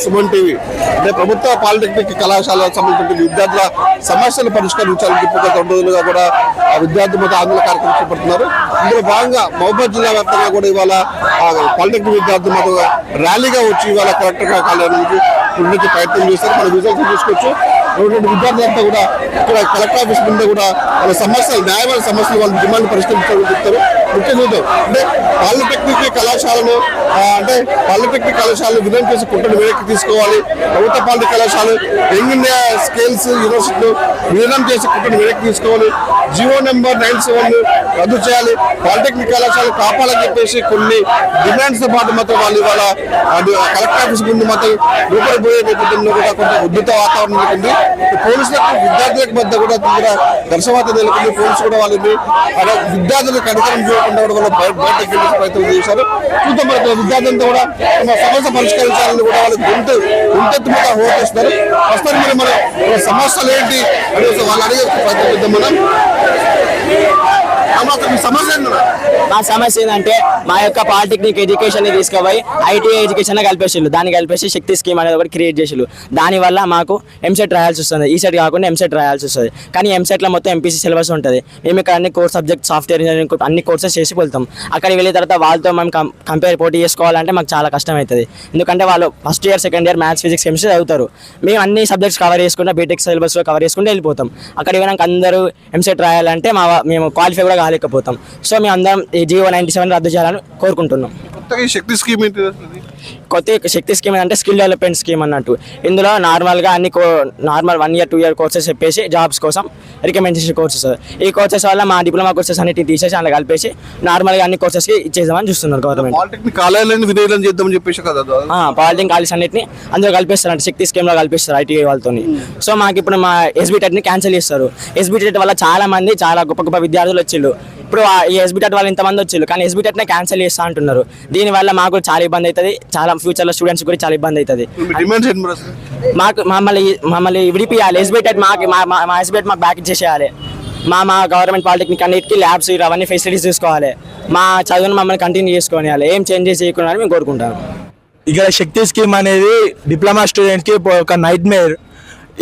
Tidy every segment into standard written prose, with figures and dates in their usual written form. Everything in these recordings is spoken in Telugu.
సుమన్ టీవీ. అంటే ప్రభుత్వ పాలిటెక్నిక్ కళాశాలకు సంబంధించిన విద్యార్థుల సమస్యలు పరిష్కరించాలని చెప్పి గత 2 రోజులుగా కూడా విద్యార్థి మత ఆందోళన కార్యక్రమం చేపడుతున్నారు. ఇందులో భాగంగా మహబూబాబాద్ జిల్లా వ్యాప్తంగా కూడా ఇవాళ పాలిటెక్నిక్ విద్యార్థి మత ర్యాలీగా వచ్చి ఇవాళ కలెక్టర్ కార్యాలయానికి ప్రయత్నం చేస్తారు. మన విజువల్స్ చూసుకోవచ్చు. విద్యార్థులంతా కూడా ఇక్కడ కలెక్టర్ ఆఫీస్ ముందు కూడా వాళ్ళ సమస్యలు, న్యాయమైన సమస్యలు, వాళ్ళ డిమాండ్ పరిష్కరించాలని చెప్తారు. ముఖ్యంగా అంటే పాలిటెక్నిక్ కళాశాలను విలీనం చేసి కుట్రను వెనక్కి తీసుకోవాలి. ప్రభుత్వ పాలిటెక్నిక్ కళాశాలలు యంగ్ ఇండియా స్కేల్స్ యూనివర్సిటీలు విలీనం చేసి కుట్రను వెనక్కి తీసుకోవాలి. జియో నెంబర్ 97 రద్దు చేయాలి. పాలిటెక్నిక్ కళాశాలలు కాపాలని చెప్పేసి కొన్ని డిమాండ్స్ తో పాటు మాత్రం వాళ్ళు ఇవాళ కలెక్టర్ ఆఫీస్ ముందు మాత్రం రూపడిపోయే నేపథ్యంలో కూడా కొంత ఉద్రిక్త వాతావరణం నెలకొంది. పోలీసులకు విద్యార్థులకు మధ్య కూడా ఘర్షణవాతం నెలకొంది. పోలీసులు కూడా వాళ్ళని విద్యార్థులకు అధికారం చూడకుండా కూడా వాళ్ళు బయటకు వెళ్ళే ప్రయత్నం చేశారు. చూద్దాం విద్యార్థులతో కూడా తమ సమస్య పరిష్కరించాలని కూడా వాళ్ళకి గుంటెత్తు మీద హోటేస్తున్నారు. ప్రస్తుతం మీరు మన సమస్యలు ఏంటి అని వాళ్ళు అడిగే ప్రయత్నం చేద్దాం. మా సమస్య ఏంటంటే మా యొక్క పాలిటెక్నిక్ ఎడ్యుకేషన్ తీసుకుపోయి ఐటీఐ ఎడ్యుకేషన్ కలిపేసిళ్ళు. దాన్ని కలిపేసి శక్తి స్కీమ్ అనేది ఒకటి క్రియేట్ చేసిళ్ళు. దానివల్ల మాకు ఎంసెట్ రాయాల్సి వస్తుంది. ఈ సెట్ కాకుండా ఎంసెట్ రాయాల్సి వస్తుంది. కానీ ఎంసెట్లో మొత్తం ఎంపీసీ సిలబస్ ఉంటుంది. మేము ఇక్కడ అన్ని కోర్స్ సబ్జెక్ట్ సాఫ్ట్వేర్ ఇంజనీరింగ్ అన్ని కోర్సెస్ చేసి వెళ్తాం. అక్కడికి వెళ్ళిన తర్వాత వాళ్ళతో మేము పోటీ చేసుకోవాలంటే మాకు చాలా కష్టం అవుతుంది. ఎందుకంటే వాళ్ళు first year second year maths physics chemistry చదువుతారు. మేము అన్ని సబ్జెక్ట్స్ కవర్ చేసుకుంటే బీటెక్ సిలబస్లో కవర్ చేసుకుంటే వెళ్ళిపోతాం. అక్కడికి వెళ్ళాక అందరూ ఎంసెట్ రాయాలంటే మేము క్వాలిఫై కూడా కాలేకపోతాం. సో మేము అందరం ఈ జియో 97 రద్దు చేయాలని కోరుకుంటున్నాం. శక్తి స్కీమ్ కొత్త శక్తి స్కీమ్ అంటే స్కిల్ డెవలప్మెంట్ స్కీమ్ అన్నట్టు. ఇందులో నార్మల్గా అన్ని నార్మల్ 1 year 2 year కోర్సెస్ చెప్పేసి జాబ్స్ కోసం రికమెండేషన్ కోర్సెస్. ఈ కోర్సెస్ వల్ల మా డిప్లొమా కోర్సెస్ అన్నిటి తీసేసి అలా కలిపేసి నార్మల్గా అన్ని కోర్సెస్కి ఇచ్చేద్దామని చూస్తున్నారు గవర్నమెంట్. పాలిటెక్నిక్ కాలేజీలను విలీనం చేద్దామని చెప్పేసి కదా పాలిటెక్నిక్ కాలేజ్ అన్నింటినీ అందులో కలిపిస్తారు. శక్తి స్కీమ్లో కలిపిస్తారు ఐటీఐ వాళ్ళతో. సో మాకు ఇప్పుడు మా ఎస్బీటెట్ని క్యాన్సిల్ చేస్తారు. ఎస్బీటెట్ వల్ల చాలా గొప్ప గొప్ప విద్యార్థులు వచ్చిళ్ళు. ఇప్పుడు ఈ ఎస్బీటెట్ వాళ్ళు ఇంతమంది వచ్చిళ్ళు, కానీ ఎస్బీటెట్నే క్యాన్సిల్ చేస్తా అంటున్నారు. దీనివల్ల మాకు చాలా ఇబ్బంది అవుతుంది. చాలా ఫ్యూచర్లో స్టూడెంట్స్ కూడా చాలా ఇబ్బంది అవుతుంది. మాకు మమ్మల్ని విడిపియాలి. ఎస్బీటెట్ మా ఎస్బీటెట్ మాకు బ్యాక్ ఇచ్చేసేయాలి. మా గవర్నమెంట్ పాలిటెక్నిక్ అన్నిటికీ ల్యాబ్స్ అవన్నీ ఫెసిలిటీస్ తీసుకోవాలి. మా చదువును మమ్మల్ని కంటిన్యూ చేసుకొని ఏం చేంజెస్ చేయకుండా మేము కోరుకుంటాను. ఇక్కడ శక్తి స్కీమ్ అనేది డిప్లొమా స్టూడెంట్స్కి ఒక నైట్ మేర్.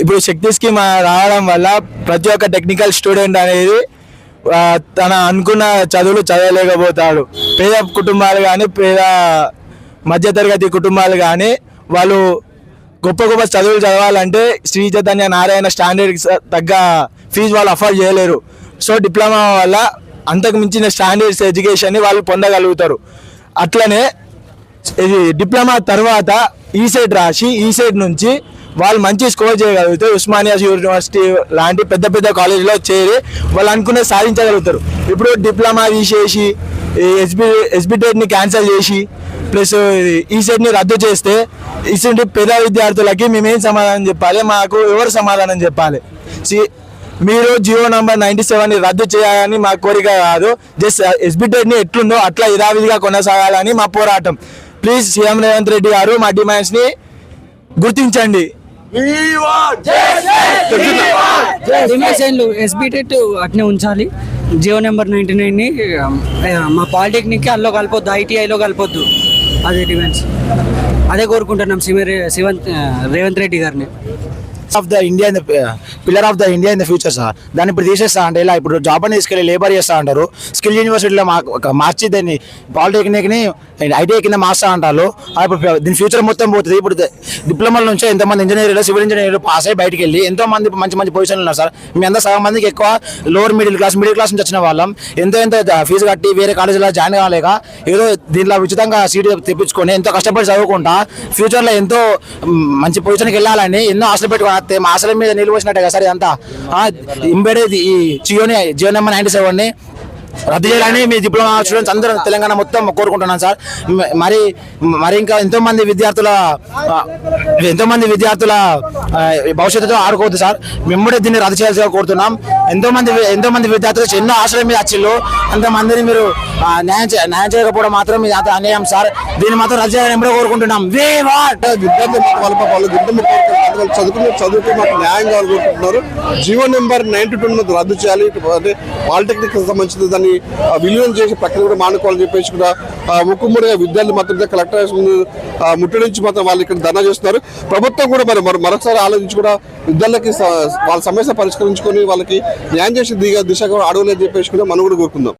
ఇప్పుడు శక్తి స్కీమ్ రావడం వల్ల ప్రతి ఒక్క టెక్నికల్ స్టూడెంట్ అనేది తన అనుకున్న చదువులు చదవలేకపోతాడు. పేద కుటుంబాలు కానీ మధ్యతరగతి కుటుంబాలు కానీ వాళ్ళు గొప్ప గొప్ప చదువులు చదవాలంటే శ్రీ చైతన్య నారాయణ స్టాండర్డ్కి తగ్గ ఫీజు వాళ్ళు అఫోర్డ్ చేయలేరు. సో డిప్లొమా వల్ల అంతకు మించిన స్టాండర్డ్స్ ఎడ్యుకేషన్ని వాళ్ళు పొందగలుగుతారు. అట్లనే ఇది డిప్లొమా తర్వాత ఈసెట్ రాసి ఈసెట్ నుంచి వాళ్ళు మంచి స్కోర్ చేయగలిగితే ఉస్మానియా యూనివర్సిటీ లాంటి పెద్ద పెద్ద కాలేజీలో చేరి వాళ్ళు అనుకునే సాధించగలుగుతారు. ఇప్పుడు డిప్లొమా తీసేసి ఎస్బీటెట్ని క్యాన్సిల్ చేసి ప్లస్ ఈసెట్ని రద్దు చేస్తే ఇటువంటి పేద విద్యార్థులకి మేమేం సమాధానం చెప్పాలి? మాకు ఎవరు సమాధానం చెప్పాలి? మీరు జియో నెంబర్ 97ని రద్దు చేయాలని మా కోరిక కాదు. జస్ట్ ఎస్బీటెట్ని ఎట్లుందో అట్లా యథావిధిగా కొనసాగాలని మా పోరాటం. ప్లీజ్ సీఎం రేవంత్ రెడ్డి గారు మా డిమాండ్స్ని గుర్తించండి. ఎస్బీటెట్ అట్నే ఉంచాలి. జియో నెంబర్ 99ని మా పాలిటెక్నిక్కి అందులో కలపొద్దు, ఐటీఐలో కలపొద్దు. అదే డిమాండ్స్, అదే కోరుకుంటున్నాం రేవంత్ రెడ్డి గారిని. Of the India pillar of the India in the future sir. దాన్ని ఇప్పుడు తీసేస్తా అంటే ఇలా ఇప్పుడు జాబ్ అని తీసుకెళ్ళి లేబర్ చేస్తూ అంటారు. స్కిల్ యూనివర్సిటీలో మార్చి దాన్ని పాలిటెక్నిక్ని ఐటీఐ కింద మార్చా అంటారు. ఇప్పుడు దీని ఫ్యూచర్ మొత్తం పోతుంది. ఇప్పుడు డిప్లొమాల నుంచి ఎంతోమంది ఇంజనీర్లు సివిల్ ఇంజనీర్లు పాస్ అయ్యి బయటికి వెళ్ళి ఎంతోమంది మంచి మంచి పొజిషన్లు ఉన్నారు సార్. మీ అందరూ సగం మందికి ఎక్కువ లోవర్ మిడిల్ క్లాస్ నుంచి వచ్చిన వాళ్ళం. ఎంత ఫీజు కట్టి వేరే కాలేజీలో జాయిన్ కాలేక ఏదో దీంట్లో ఉచితంగా సీటు తెప్పించుకొని ఎంతో కష్టపడి చదువుకుంటా ఫ్యూచర్లో ఎంతో మంచి పొజిషన్కి వెళ్ళాలని ఎన్నో ఆశలు పెట్టుకుని మా ఆశల మీద నిలువ వచ్చినట్టే కదా సార్. ఇదంతా ఇంబెడెడ్ ఈ జియో నెంబర్ 97ని రద్దు చేయాలని మీ డిప్లొమా స్టూడెంట్స్ అందరూ తెలంగాణ మొత్తం కోరుకుంటున్నాను సార్. మరి ఇంకా ఎంతోమంది విద్యార్థుల భవిష్యత్తుతో ఆడుకోవద్దు సార్. వెంబడే దీన్ని రద్దు చేయాల్సిగా కోరుతున్నాం. ఎంతోమంది విద్యార్థులు ఎన్నో ఆశల మీద వచ్చిళ్ళు. అంతమందిని మీరు న్యాయం చేయకపోవడం మాత్రం మీ అన్యాయం సార్. దీన్ని మాత్రం రద్దు చేయాలని ఎంబడే కోరుకుంటున్నాం. వాళ్ళు చదువుకునే చదువుకి మాకు న్యాయం కావాలని కోరుకుంటున్నారు. జీవో నెంబర్ 92 రద్దు చేయాలి. అంటే పాలిటెక్నిక్ సంబంధించిన దాన్ని విలీనం చేసే ప్రక్రియ కూడా మానుకోవాలని చెప్పేసి కూడా ముక్కుమ్మడిగా విద్యార్థులు మాత్రం కలెక్టర్ ముందు ముట్టడించి మాత్రం వాళ్ళు ఇక్కడ ధర్నా చేస్తున్నారు. ప్రభుత్వం కూడా మరొకసారి ఆలోచించి కూడా విద్యార్థులకి వాళ్ళ సమస్య పరిష్కరించుకొని వాళ్ళకి న్యాయం చేసే దిశగా అడవులని చెప్పేసి కూడా మనం కూడా కోరుకుందాం.